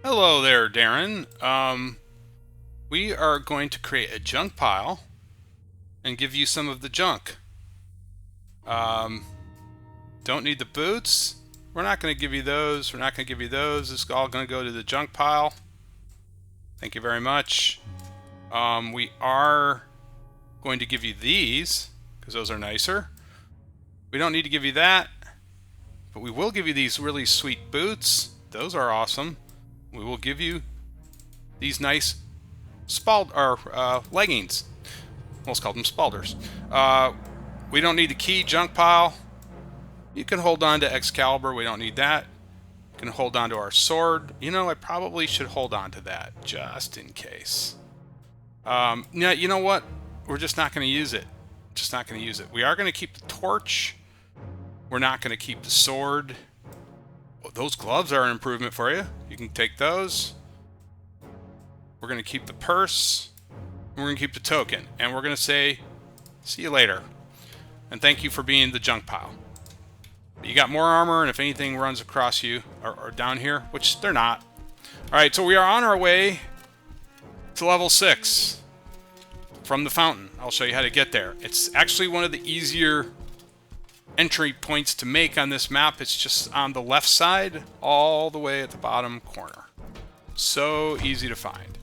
Hello there, Darren. We are going to create a junk pile and give you some of the junk. Um, don't need the boots. We're not going to give you those. We're not going to give you those. It's all going to go to the junk pile. Thank you very much. We are going to give you these because those are nicer. We don't need to give you that, but we will give you these really sweet boots. Those are awesome. We will give you these nice leggings. Almost called them spalders. We don't need the key junk pile. You can hold on to Excalibur. We don't need that. You can hold on to our sword. You know, I probably should hold on to that just in case. Yeah, you know what? We're just not going to use it. Just not going to use it. We are going to keep the torch. We're not going to keep the sword. Well, those gloves are an improvement for you. You can take those. We're going to keep the purse. We're going to keep the token. And we're going to say, see you later. And thank you for being the junk pile. You got more armor, and if anything runs across you, or down here, which they're not. Alright, so we are on our way to level 6 from the fountain. I'll show you how to get there. It's actually one of the easier entry points to make on this map. It's just on the left side, all the way at the bottom corner. So easy to find.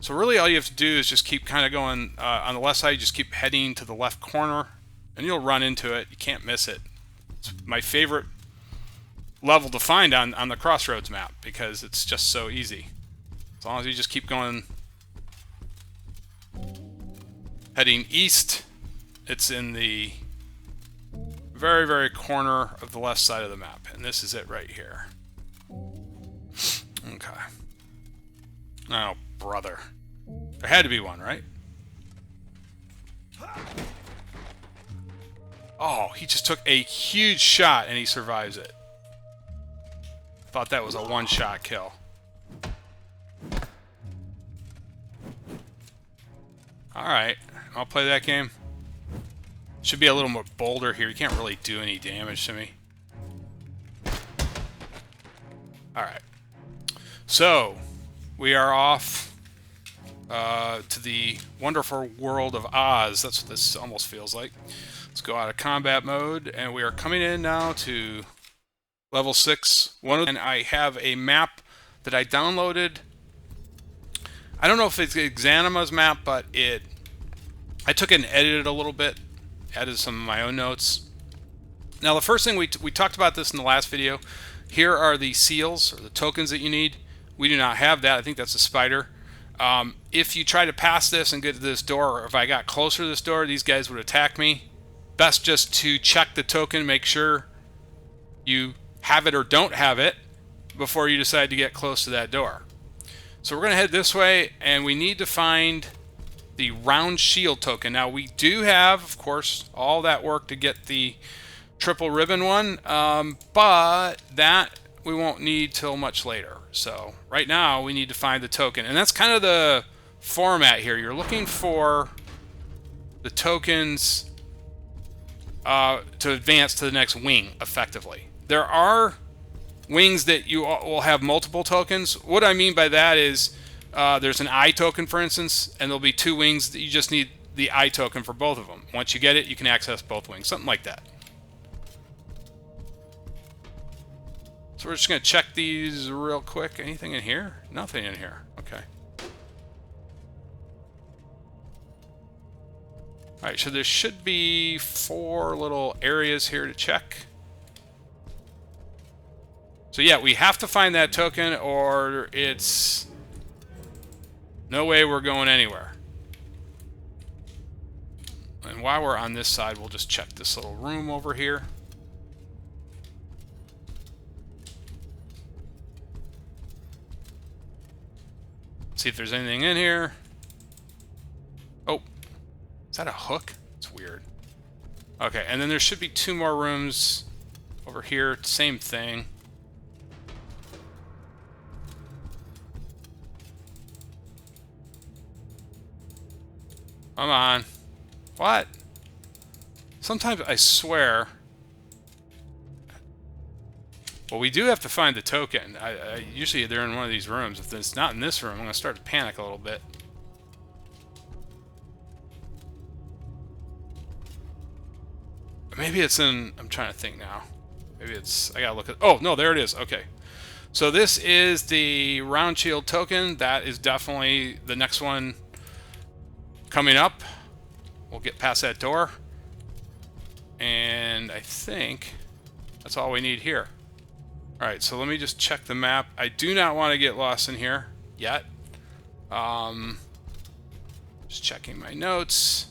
So really all you have to do is just keep kind of going on the left side, you just keep heading to the left corner, and you'll run into it. You can't miss it. It's my favorite level to find on the Crossroads map because it's just so easy. As long as you just keep going, heading east, it's in the very, very corner of the left side of the map. And this is it right here. Okay. Oh, brother. There had to be one, right? Oh, he just took a huge shot and he survives it. Thought that was a one-shot kill. Alright, I'll play that game. Should be a little more bolder here. You can't really do any damage to me. Alright. So, we are off to the wonderful world of Oz. That's what this almost feels like. Let's go out of combat mode, and we are coming in now to level 6. And I have a map that I downloaded. I don't know if it's Exanima's map, but I took it and edited it a little bit, added some of my own notes. Now, the first thing we talked about this in the last video. Here are the seals, or the tokens that you need. We do not have that. I think that's a spider. If you try to pass this and get to this door, or if I got closer to this door, these guys would attack me. Best just to check the token, make sure you have it or don't have it before you decide to get close to that door. So we're going to head this way, and we need to find the round shield token. Now, we do have, of course, all that work to get the triple ribbon one, but that we won't need till much later. So right now we need to find the token, and that's kind of the format here. You're looking for the tokens to advance to the next wing effectively. There are wings that you will have multiple tokens. What I mean by that is there's an eye token, for instance, and there'll be 2 wings that you just need the eye token for both of them. Once you get it, you can access both wings, something like that. So we're just going to check these real quick. Anything in here? Nothing in here. Okay. Alright, so there should be 4 little areas here to check. So yeah, we have to find that token, or it's no way we're going anywhere. And while we're on this side, we'll just check this little room over here. See if there's anything in here. Oh, is that a hook? It's weird. Okay, and then there should be 2 more rooms over here. Same thing. Come on. What? Sometimes I swear. Well, we do have to find the token. Usually they're in one of these rooms. If it's not in this room, I'm going to start to panic a little bit. Maybe it's in... I'm trying to think now. Maybe it's... I gotta look at... Oh, no, there it is. Okay. So this is the round shield token. That is definitely the next one coming up. We'll get past that door. And I think that's all we need here. Alright, so let me just check the map. I do not want to get lost in here yet. Just checking my notes.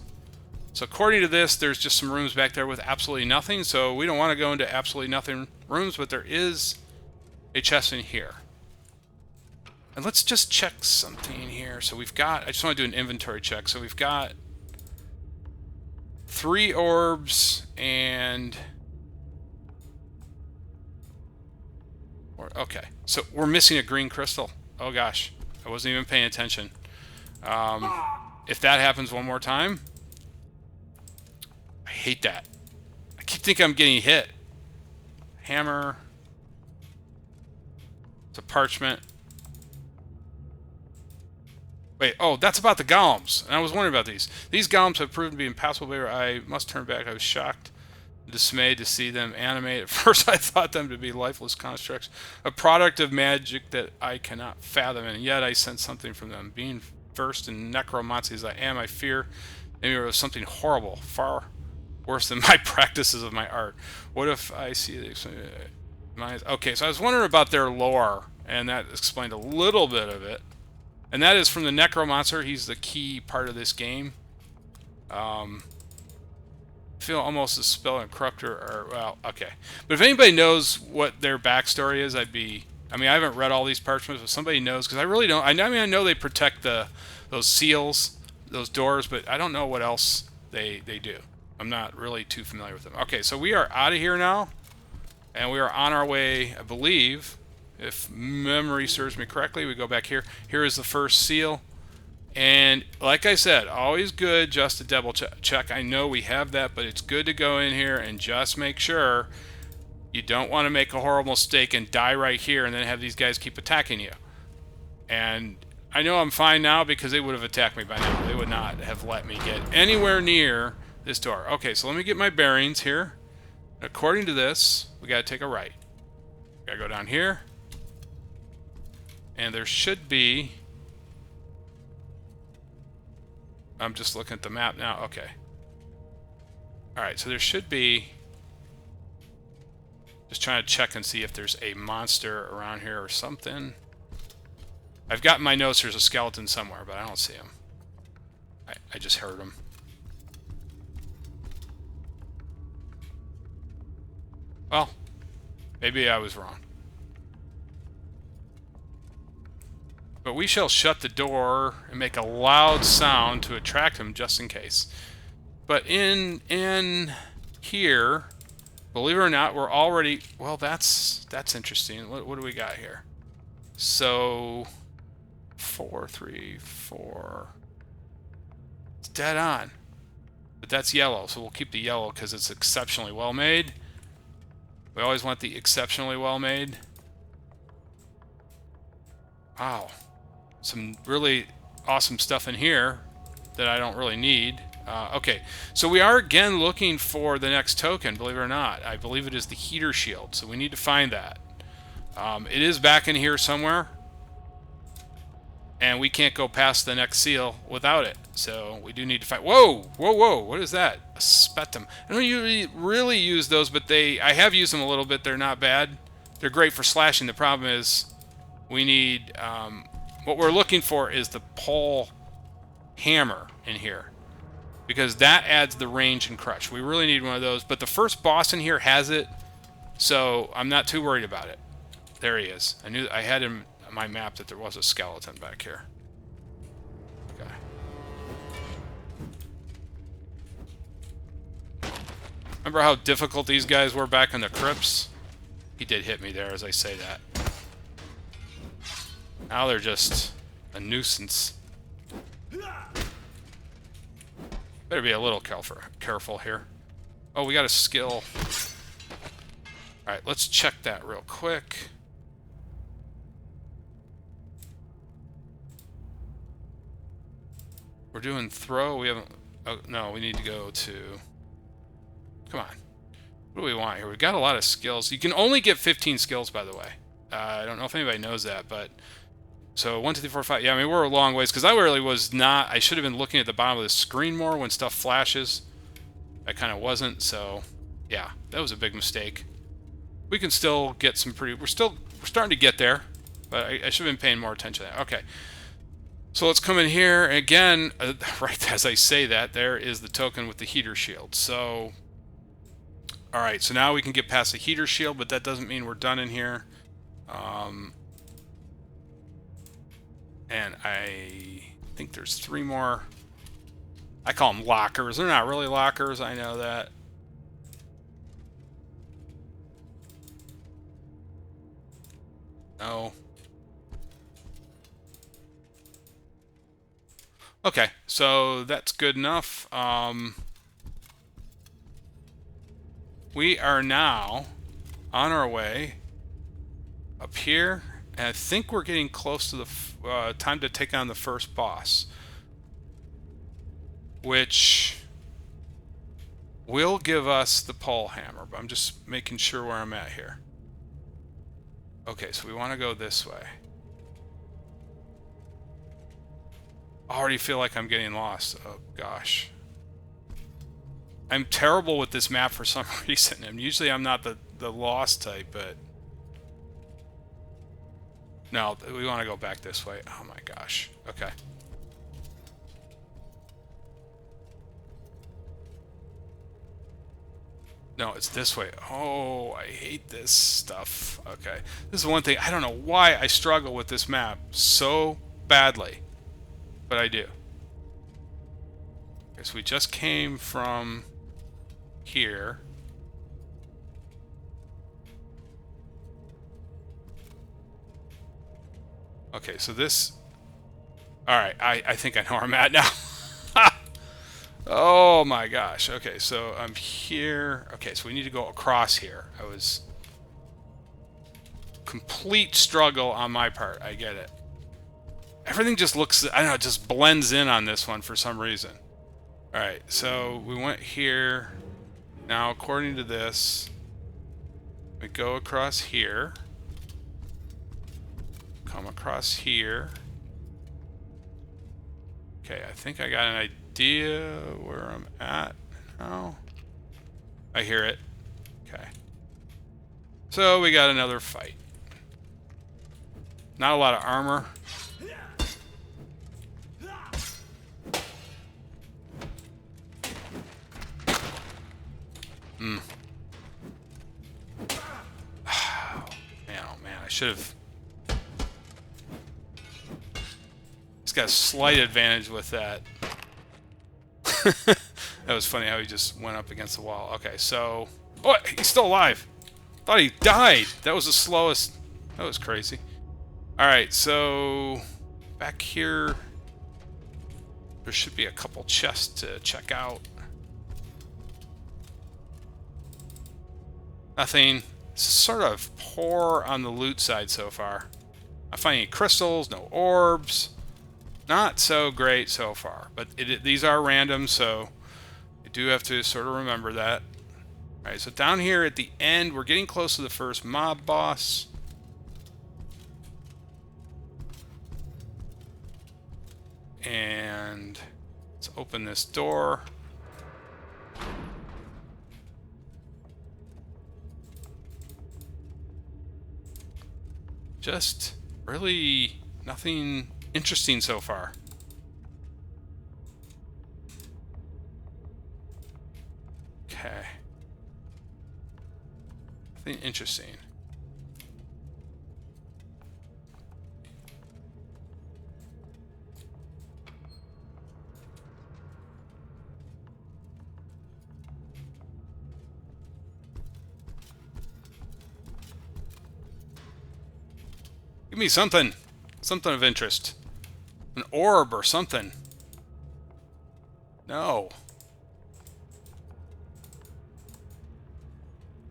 So according to this, there's just some rooms back there with absolutely nothing. So we don't want to go into absolutely nothing rooms, but there is a chest in here. And let's just check something here. So we've got, I just want to do an inventory check. So we've got 3 orbs and... Okay, so we're missing a green crystal. Oh gosh, I wasn't even paying attention. If that happens one more time... I hate that. I keep thinking I'm getting hit. Hammer. It's a parchment. Wait, oh, that's about the golems. And I was wondering about these. These golems have proven to be impassable, but I must turn back. I was shocked, dismayed to see them animate. At first I thought them to be lifeless constructs, a product of magic that I cannot fathom, and yet I sense something from them. Being versed in necromancy as I am, I fear maybe it was something horrible, far worse than my practices of my art. What if I see the... Okay, so I was wondering about their lore, and that explained a little bit of it. And that is from the Necromancer. He's the key part of this game. I feel almost a spell and corruptor, or, well, okay. But if anybody knows what their backstory is, I'd be... I mean, I haven't read all these parchments, but somebody knows, because I really don't... I mean, I know they protect those seals, those doors, but I don't know what else they do. I'm not really too familiar with them. Okay, so we are out of here now, and we are on our way, I believe, if memory serves me correctly. We go back here. Here is the first seal, and like I said, always good just to double check. I know we have that, but it's good to go in here and just make sure. You don't want to make a horrible mistake and die right here and then have these guys keep attacking you. And I know I'm fine now because they would have attacked me by now. They would not have let me get anywhere near this door. Okay, so let me get my bearings here. According to this, we got to take a right. Got to go down here. And there should be... I'm just looking at the map now. Okay. Alright, so there should be... Just trying to check and see if there's a monster around here or something. I've got in my notes there's a skeleton somewhere, but I don't see him. I just heard him. Well, maybe I was wrong. But we shall shut the door and make a loud sound to attract him just in case. But in here, believe it or not, we're already... Well, that's interesting. What do we got here? So, 4, 3, 4... It's dead on. But that's yellow, so we'll keep the yellow because it's exceptionally well made. We always want the exceptionally well made. Wow. Some really awesome stuff in here that I don't really need. Okay, so we are again looking for the next token, believe it or not. I believe it is the heater shield, so we need to find that. It is back in here somewhere, and we can't go past the next seal without it. So we do need to find... Whoa! Whoa, whoa! What is that? A spetum. I don't usually really use those, but I have used them a little bit. They're not bad. They're great for slashing. The problem is we need... what we're looking for is the pole hammer in here, because that adds the range and crush. We really need one of those, but the first boss in here has it, so I'm not too worried about it. There he is. I had him on my map that there was a skeleton back here. Okay. Remember how difficult these guys were back in the crypts? He did hit me there as I say that. Now they're just a nuisance. Better be a little careful here. Oh, we got a skill. All right, let's check that real quick. We're doing throw. We haven't... Oh, no, we need to go to... Come on. What do we want here? We've got a lot of skills. You can only get 15 skills, by the way. I don't know if anybody knows that, but... So, 1, 2, 3, 4, 5. Yeah, I mean, we're a long ways, because I really was not... I should have been looking at the bottom of the screen more when stuff flashes. I kind of wasn't, so... Yeah, that was a big mistake. We can still get some pretty... We're starting to get there, but I should have been paying more attention to that. Okay. So let's come in here. Again, right as I say that, there is the token with the heater shield. So... Alright, so now we can get past the heater shield, but that doesn't mean we're done in here. And I think there's 3 more. I call them lockers. They're not really lockers, I know that. No. Okay, so that's good enough. We are now on our way up here, and I think we're getting close to the time to take on the first boss, which will give us the pole hammer, but I'm just making sure where I'm at here. Okay, so we want to go this way. I already feel like I'm getting lost. Oh gosh. I'm terrible with this map for some reason, and usually I'm not the lost type, but... No, we want to go back this way. Oh my gosh. Okay. No, it's this way. Oh, I hate this stuff. Okay. This is one thing. I don't know why I struggle with this map so badly, but I do. Okay, so we just came from here. Okay, so this... Alright, I think I know where I'm at now. Oh my gosh. Okay, so I'm here. Okay, so we need to go across here. I was... Complete struggle on my part. I get it. Everything just looks... I don't know, it just blends in on this one for some reason. Alright, so we went here. Now, according to this, we go across here. Come across here. Okay, I think I got an idea where I'm at now. I hear it. Okay. So we got another fight. Not a lot of armor. Man, oh man, I should have... He's got a slight advantage with that. That was funny how he just went up against the wall. Okay, so... Oh, he's still alive! Thought he died! That was the slowest... That was crazy. Alright, so... Back here... There should be a couple chests to check out. Nothing. It's sort of poor on the loot side so far. Not finding any crystals, no orbs. Not so great so far. But these are random, so you do have to sort of remember that. Alright, so down here at the end, we're getting close to the first mob boss. And let's open this door. Just really nothing interesting so far. Okay. Nothing interesting. Give me something. Something of interest. An orb or something. No.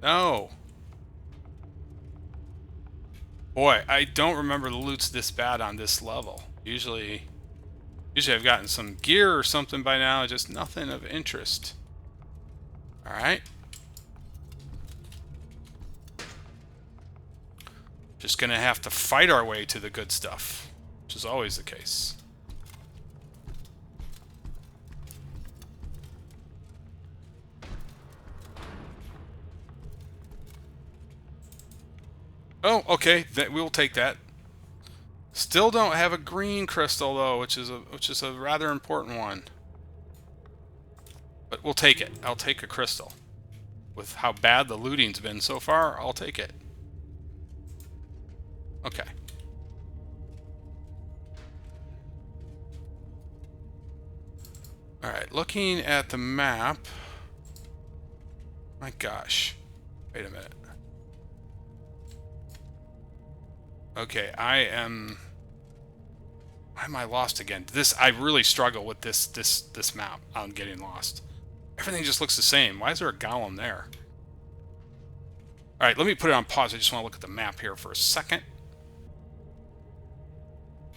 No. Boy, I don't remember the loot's this bad on this level. Usually I've gotten some gear or something by now, just nothing of interest. Alright. Just gonna have to fight our way to the good stuff, which is always the case. Oh, okay, we'll take that. Still don't have a green crystal though, which is a rather important one. But we'll take it. I'll take a crystal. With how bad the looting's been so far, I'll take it. Okay. Alright, looking at the map. My gosh. Wait a minute. Okay, why am I lost again? I really struggle with this map. I'm getting lost. Everything just looks the same. Why is there a golem there? Alright, let me put it on pause. I just want to look at the map here for a second.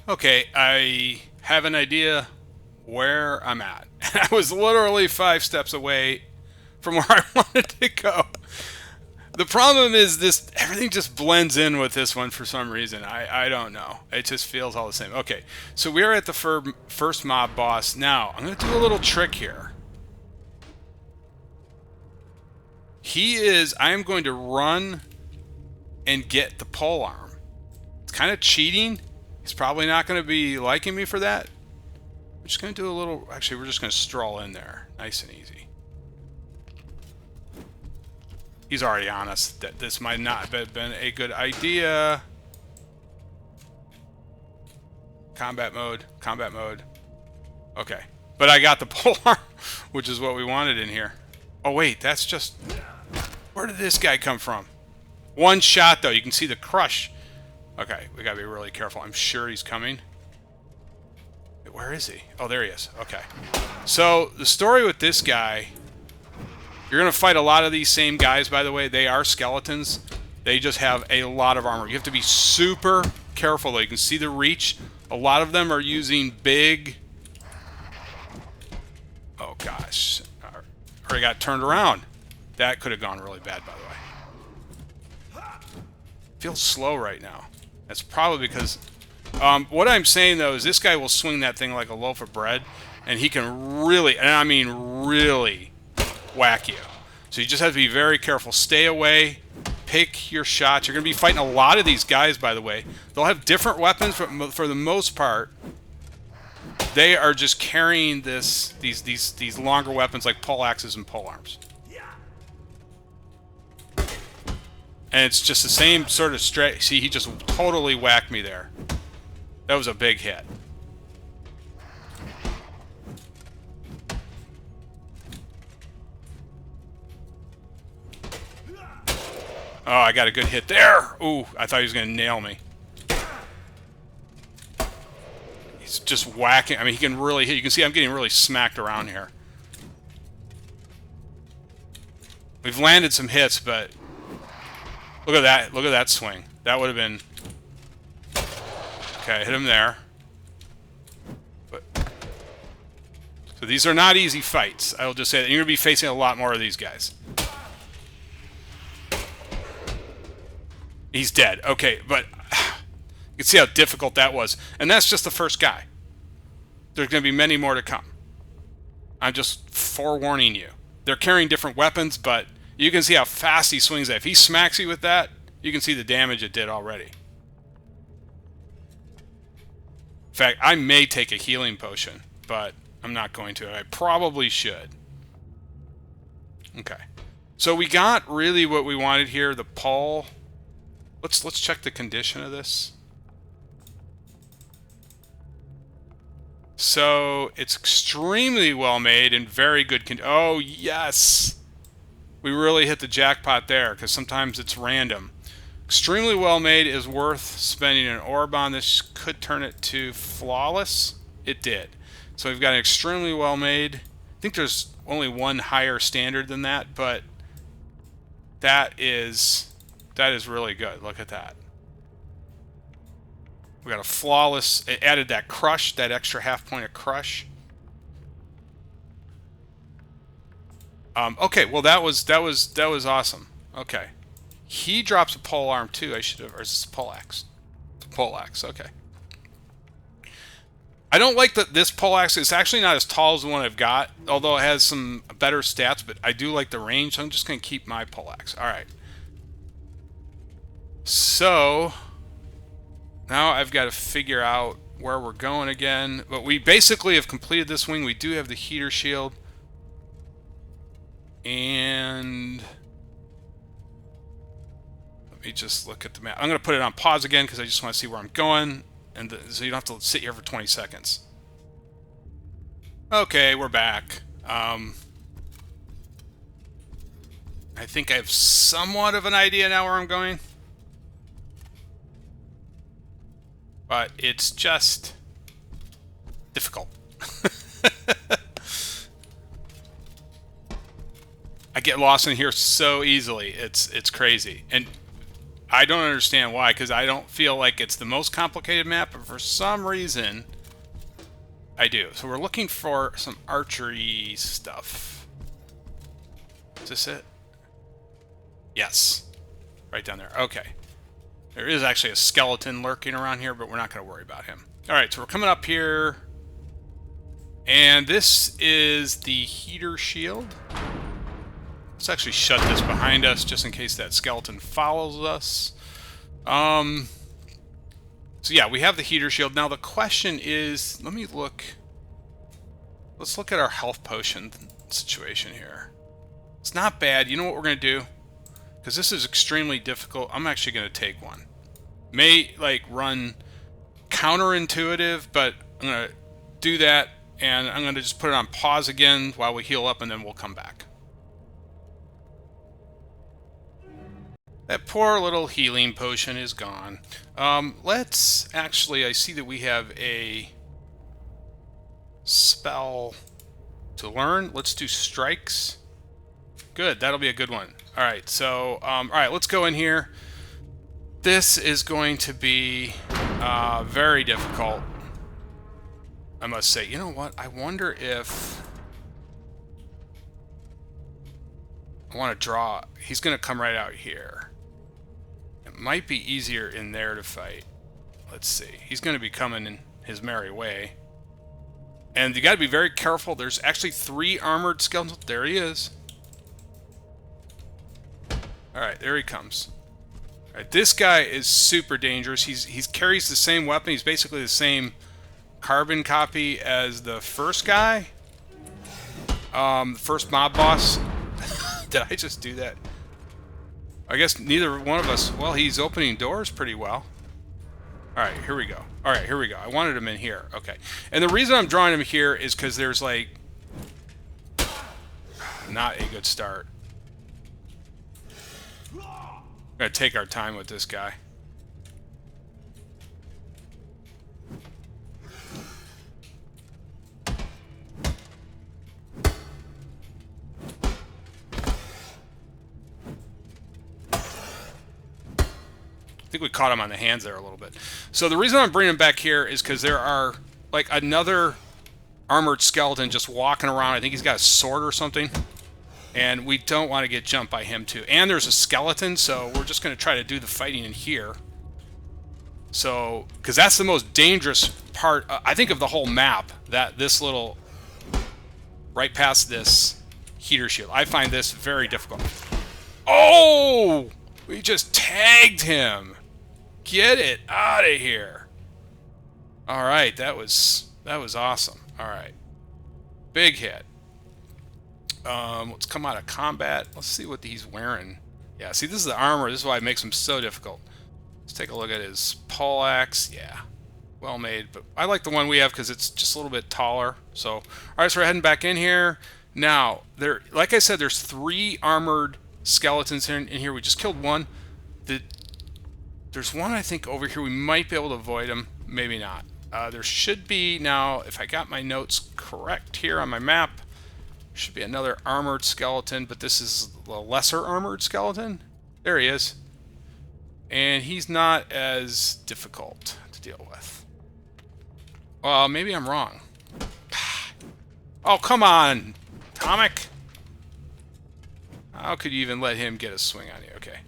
Okay, I have an idea where I'm at. I was literally 5 steps away from where I wanted to go. The problem is everything just blends in with this one for some reason. I don't know. It just feels all the same. Okay, so we're at the first mob boss. Now, I'm going to do a little trick here. I am going to run and get the pole arm. It's kind of cheating. He's probably not going to be liking me for that. I'm just going to do a little... Actually, we're just going to stroll in there. Nice and easy. He's already on us that this might not have been a good idea. Combat mode. Combat mode. Okay. But I got the pole arm, which is what we wanted in here. Oh, wait. That's just... Where did this guy come from? One shot, though. You can see the crush. Okay. We got to be really careful. I'm sure he's coming. Wait, where is he? Oh, there he is. Okay. So, the story with this guy... You're going to fight a lot of these same guys, by the way. They are skeletons. They just have a lot of armor. You have to be super careful, though. You can see the reach. A lot of them are using big... Oh, gosh. Already got turned around. That could have gone really bad, by the way. Feels slow right now. That's probably because... what I'm saying, though, is this guy will swing that thing like a loaf of bread. And he can really, and I mean really... whack you. So you just have to be very careful. Stay away. Pick your shots. You're going to be fighting a lot of these guys, by the way. They'll have different weapons, but for the most part, they are just carrying these longer weapons like pole axes and pole arms. And it's just the same sort of straight. See, he just totally whacked me there. That was a big hit. Oh, I got a good hit there. Ooh, I thought he was going to nail me. He's just whacking. I mean, he can really hit. You can see I'm getting really smacked around here. We've landed some hits, but look at that. Look at that swing. That would have been... Okay, hit him there. But... So these are not easy fights. I will just say that. You're going to be facing a lot more of these guys. He's dead. Okay, but you can see how difficult that was. And that's just the first guy. There's going to be many more to come. I'm just forewarning you. They're carrying different weapons, but you can see how fast he swings that. If he smacks you with that, you can see the damage it did already. In fact, I may take a healing potion, but I'm not going to. I probably should. Okay. So we got really what we wanted here, the pole. Let's check the condition of this. So it's extremely well made and very good condition. Oh yes, we really hit the jackpot there because sometimes it's random. Extremely well made is worth spending an orb on. This could turn it to flawless. It did. So we've got an extremely well made. I think there's only one higher standard than that, but that is really good. Look at that. We got a flawless. It added that crush, that extra half point of crush. Okay, well that was awesome. Okay, he drops a pole arm too. I should have, or is this a pole axe? Pole axe. Okay. I don't like that this pole axe. It's actually not as tall as the one I've got, although it has some better stats. But I do like the range, so I'm just gonna keep my pole axe. All right. So now I've got to figure out where we're going again. But we basically have completed this wing. We do have the heater shield. And let me just look at the map. I'm going to put it on pause again because I just want to see where I'm going. And so you don't have to sit here for 20 seconds. Okay, we're back. I think I have somewhat of an idea now where I'm going. But it's just difficult. I get lost in here so easily. It's crazy. And I don't understand why, because I don't feel like it's the most complicated map, but for some reason I do. So we're looking for some archery stuff. Is this it? Yes. Right down there. Okay. There is actually a skeleton lurking around here, but we're not going to worry about him. Alright, so we're coming up here. And this is the heater shield. Let's actually shut this behind us just in case that skeleton follows us. So yeah, we have the heater shield. Now the question is, let me look. Let's look at our health potion situation here. It's not bad. You know what we're going to do? Because this is extremely difficult. I'm actually going to take one. May like run counterintuitive, but I'm going to do that, and I'm going to just put it on pause again while we heal up, and then we'll come back. That poor little healing potion is gone. Let's actually, I see that we have a spell to learn. Let's do strikes. Good, that'll be a good one. Alright, so, alright, let's go in here. This is going to be very difficult, I must say. You know what? I wonder if I want to draw. He's going to come right out here. It might be easier in there to fight. Let's see. He's going to be coming in his merry way. And you got to be very careful. There's actually 3 armored skeletons. There he is. Alright, there he comes. Alright, this guy is super dangerous. He carries the same weapon. He's basically the same carbon copy as the first guy. The first mob boss. Did I just do that? I guess neither one of us... Well, he's opening doors pretty well. Alright, here we go. Alright, here we go. I wanted him in here. Okay. And the reason I'm drawing him here is because there's, like... Not a good start. We're gonna take our time with this guy. I think we caught him on the hands there a little bit. So the reason I'm bringing him back here is because there are, like, another armored skeleton just walking around. I think he's got a sword or something. And we don't want to get jumped by him, too. And there's a skeleton, so we're just going to try to do the fighting in here. So, because that's the most dangerous part, I think, of the whole map. This little, right past this heater shield. I find this very difficult. Oh! We just tagged him. Get it out of here. All right, that was awesome. All right. Big hit. Let's come out of combat. Let's see what he's wearing. Yeah, see, this is the armor. This is why it makes him so difficult. Let's take a look at his poleaxe. Yeah, well made. But I like the one we have because it's just a little bit taller. So, all right, so we're heading back in here. Now, like I said, there's 3 armored skeletons in here. We just killed one. There's one, I think, over here. We might be able to avoid him. Maybe not. There should be, now, if I got my notes correct here on my map, should be another armored skeleton, but this is the lesser armored skeleton. There he is. And he's not as difficult to deal with. Well, maybe I'm wrong. Oh, come on, Atomic. How could you even let him get a swing on you? Okay.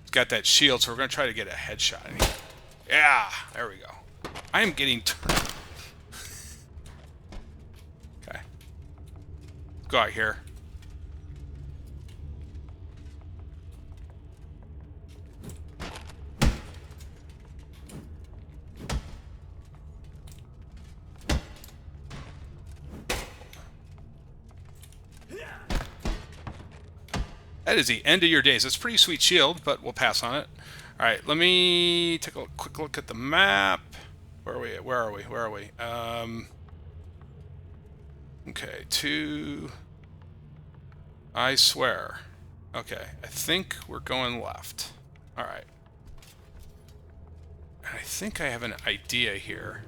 He's got that shield, so we're going to try to get a headshot in here. Yeah, there we go. I am getting turned. Okay. Go out here. That is the end of your days. It's a pretty sweet shield, but we'll pass on it. All right, let me take a quick look at the map. Where are we? Where are we? Where are we? Okay, I swear. Okay, I think we're going left. All right. And I think I have an idea here.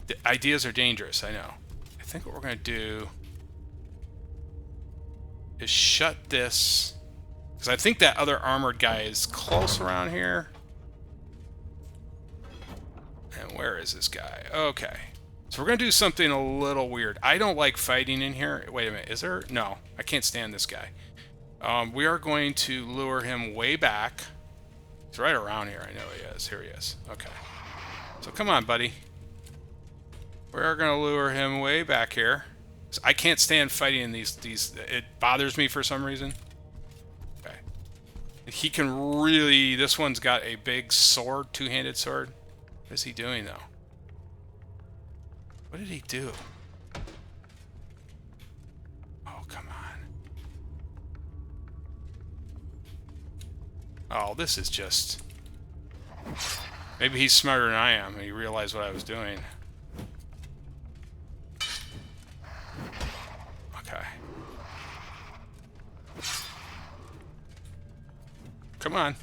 The ideas are dangerous, I know. I think what we're going to do is shut this, because I think that other armored guy is close around here. And where is this guy? Okay. So we're going to do something a little weird. I don't like fighting in here. Wait a minute. Is there? No. I can't stand this guy. We are going to lure him way back. He's right around here. I know he is. Here he is. Okay. So come on, buddy. We're going to lure him way back here. I can't stand fighting in these. It bothers me for some reason. Okay. He can really... This one's got a big sword, two-handed sword. What is he doing, though? What did he do? Oh, come on. Oh, this is just... Maybe he's smarter than I am, and he realized what I was doing. Okay. Come on.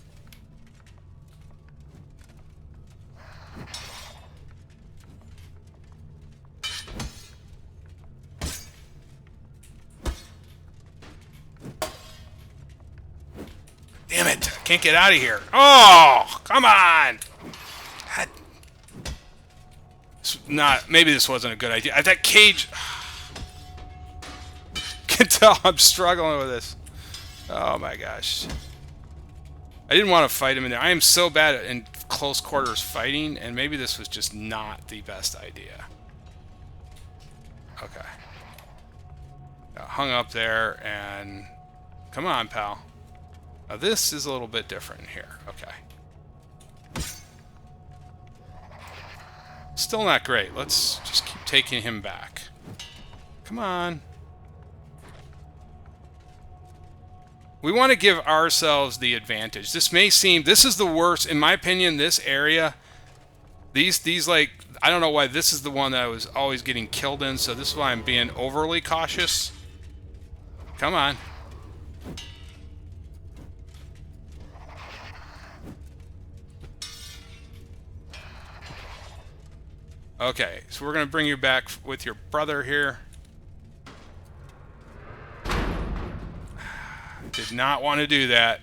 Damn it! I can't get out of here. Oh, come on! God. Maybe this wasn't a good idea. That cage. Can tell I'm struggling with this. Oh my gosh. I didn't want to fight him in there. I am so bad at in close quarters fighting, and maybe this was just not the best idea. Okay. Got hung up there, and come on, pal. Now this is a little bit different here. Okay. Still not great. Let's just keep taking him back. Come on. We want to give ourselves the advantage. This may seem... This is the worst, in my opinion, this area. These like... I don't know why this is the one that I was always getting killed in, so this is why I'm being overly cautious. Come on. Okay, so we're going to bring you back with your brother here. Did not want to do that.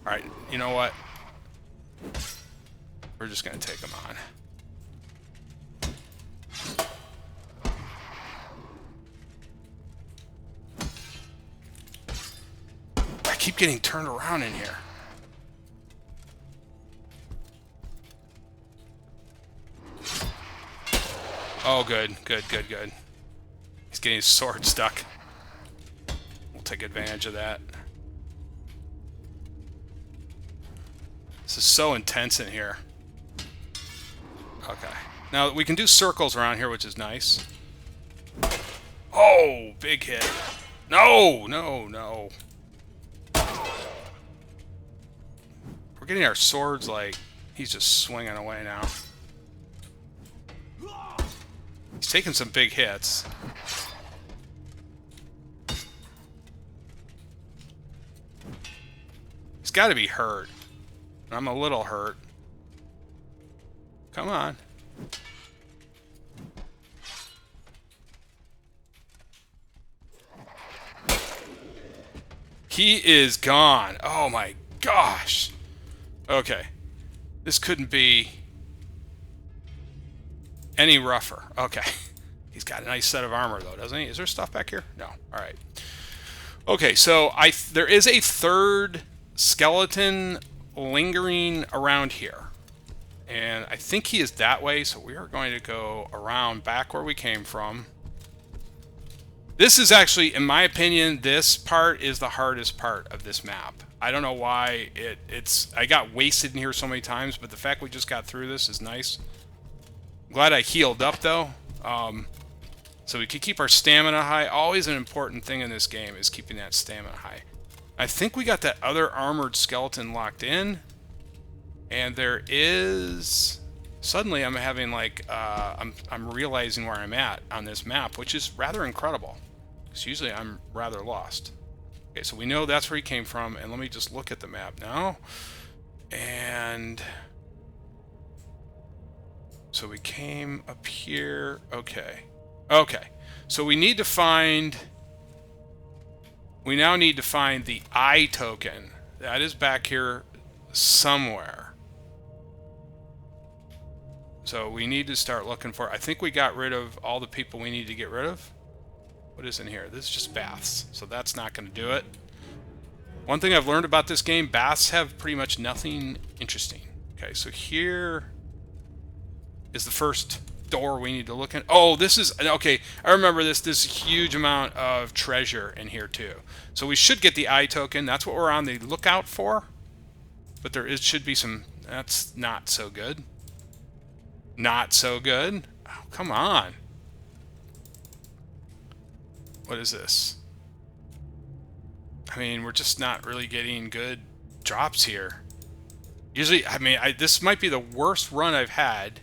Alright, you know what? We're just going to take him on. I keep getting turned around in here. Oh, good, good, good, good. He's getting his sword stuck. We'll take advantage of that. This is so intense in here. Okay. Now, we can do circles around here, which is nice. Oh, big hit. No, no, no. We're getting our swords, like, he's just swinging away now. He's taking some big hits. He's got to be hurt. I'm a little hurt. Come on. He is gone. Oh my gosh. Okay. This couldn't be any rougher. Okay. He's got a nice set of armor though, doesn't he? Is there stuff back here? No. All right. Okay, so there is a third skeleton lingering around here. And I think he is that way, so we are going to go around back where we came from. This is actually, in my opinion, this part is the hardest part of this map. I don't know why I got wasted in here so many times, but the fact we just got through this is nice. I'm glad I healed up though. So we can keep our stamina high. Always an important thing in this game is keeping that stamina high. I think we got that other armored skeleton locked in. And there is... Suddenly I'm having like... I'm realizing where I'm at on this map, which is rather incredible. Because usually I'm rather lost. Okay, so we know that's where he came from. And let me just look at the map now. And... So we came up here. Okay. Okay. So we need to find... We now need to find the eye token. That is back here somewhere. So we need to start looking for... I think we got rid of all the people we need to get rid of. What is in here? This is just baths. So that's not going to do it. One thing I've learned about this game, baths have pretty much nothing interesting. Okay, so here is the first door we need to look at. Oh, this is... Okay, I remember this. This is a huge amount of treasure in here too. So we should get the eye token. That's what we're on the lookout for. But should be some... That's not so good. Not so good. Oh, come on. What is this? I mean, we're just not really getting good drops here. Usually, I mean, this might be the worst run I've had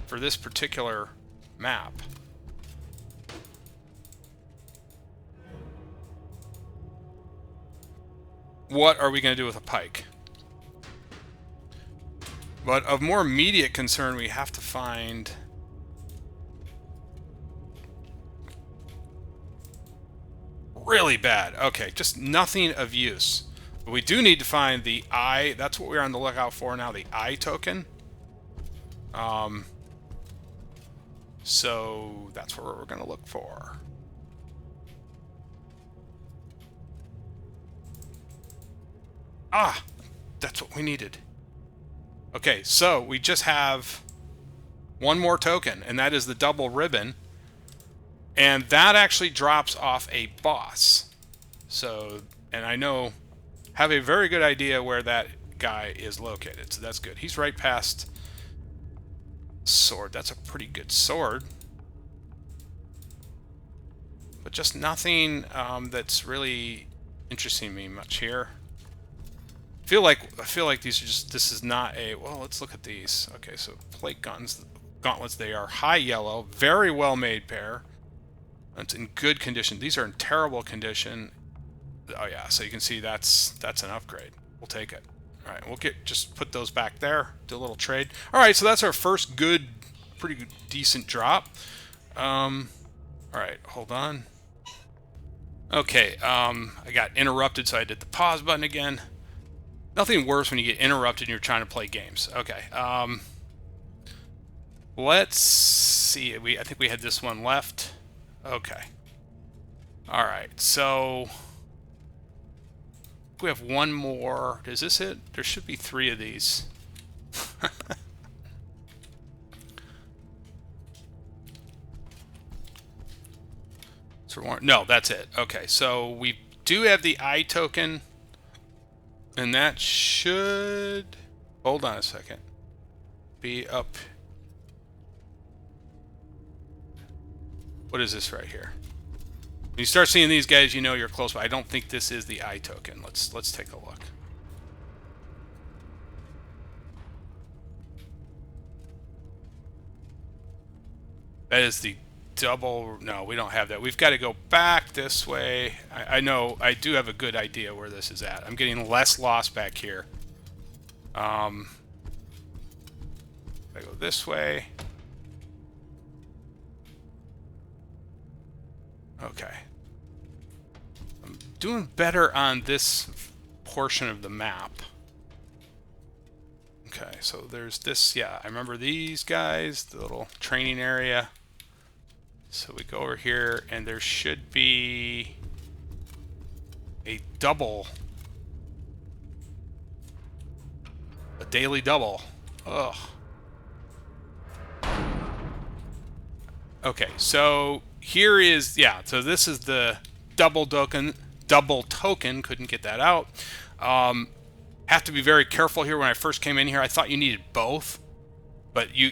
for this particular map. What are we going to do with a pike? But of more immediate concern, we have to find... Really bad. Okay, just nothing of use. But we do need to find the eye. That's what we're on the lookout for now, the eye token. So that's what we're going to look for. Ah, that's what we needed. Okay, so we just have one more token, and that is the double ribbon. And that actually drops off a boss. So, and I have a very good idea where that guy is located. So that's good. He's right past sword. That's a pretty good sword. But just nothing that's really interesting me much here. I feel like these are just... This is not a... Well, let's look at these. Okay, so plate gauntlets. They are high yellow. Very well made pair. It's in good condition. These are in terrible condition. Oh yeah, so you can see that's an upgrade. We'll take it. All right, we'll just put those back there. Do a little trade. All right, so that's our first good, pretty good, decent drop. All right, hold on. Okay, I got interrupted, so I did the pause button again. Nothing worse when you get interrupted and you're trying to play games. Okay. Let's see. I think we had this one left. Okay. All right. So we have one more. Is this it? There should be 3 of these. No, that's it. Okay. So we do have the eye token, and that should... Hold on a second. Be up... What is this right here? When you start seeing these guys, you know you're close, but I don't think this is the eye token. Let's take a look. That is the double... No, we don't have that. We've got to go back this way. I know, I do have a good idea where this is at. I'm getting less lost back here. I go this way. Okay. I'm doing better on this portion of the map. Okay, so there's this, yeah, I remember these guys, the little training area. So we go over here, and there should be a daily double. Ugh. Okay, so here is, yeah, so this is the double token, couldn't get that out. Have to be very careful here. When I first came in here, I thought you needed both, but you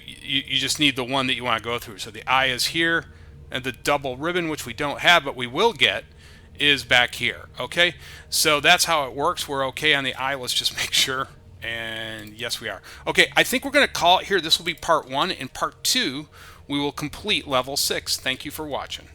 just need the one that you want to go through. So the eye is here, and the double ribbon, which we don't have, but we will get, is back here. Okay, so that's how it works. We're okay on the eye. Let's just make sure. And yes, we are. Okay, I think we're going to call it here. This will be part 1. In part 2, we will complete level 6. Thank you for watching.